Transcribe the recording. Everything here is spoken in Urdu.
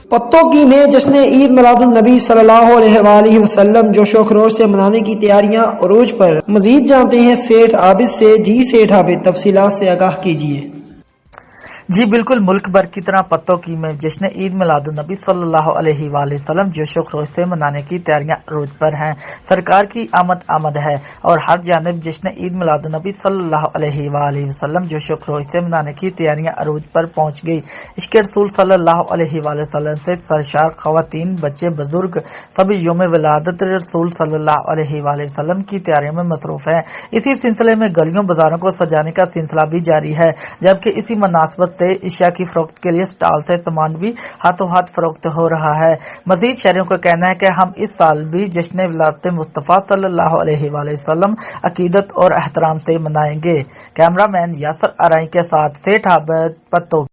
پتوں کی میں جشن عید میلاد النبی صلی اللہ علیہ وآلہ وسلم جوش و خروش سے منانے کی تیاریاں عروج پر۔ مزید جانتے ہیں سیٹھ عابد سے۔ جی سیٹھ عابد، تفصیلات سے آگاہ کیجیے۔ جی بالکل، ملک بھر کی طرح پتوں کی میں جشن عید میلاد النبی صلی اللہ علیہ وآلہ وسلم جوش و خروش سے منانے کی تیاریاں عروج پر ہیں۔ سرکار کی آمد ہے اور ہر جانب جشن عید میلاد النبی صلی اللہ علیہ وآلہ وسلم جوش و خروش سے منانے کی تیاریاں عروج پر پہنچ گئی۔ عشق رسول صلی اللہ علیہ وآلہ وسلم سے سرشار خواتین، بچے، بزرگ سبھی یوم ولادت رسول صلی اللہ علیہ وآلہ وسلم کی تیاریوں میں مصروف ہیں۔ اسی سلسلے میں گلیوں بازاروں کو سجانے کا سلسلہ بھی جاری ہے، جبکہ اسی مناسبت سے اشیاء کی فروخت کے لیے سٹال سے سامان بھی ہاتھوں ہاتھ فروخت ہو رہا ہے۔ مزید شہریوں کا کہنا ہے کہ ہم اس سال بھی جشن ولادت مصطفیٰ صلی اللہ علیہ وآلہ وسلم عقیدت اور احترام سے منائیں گے۔ کیمرہ مین یاسر آرائی کے ساتھ سیٹھ عابد، پتوں۔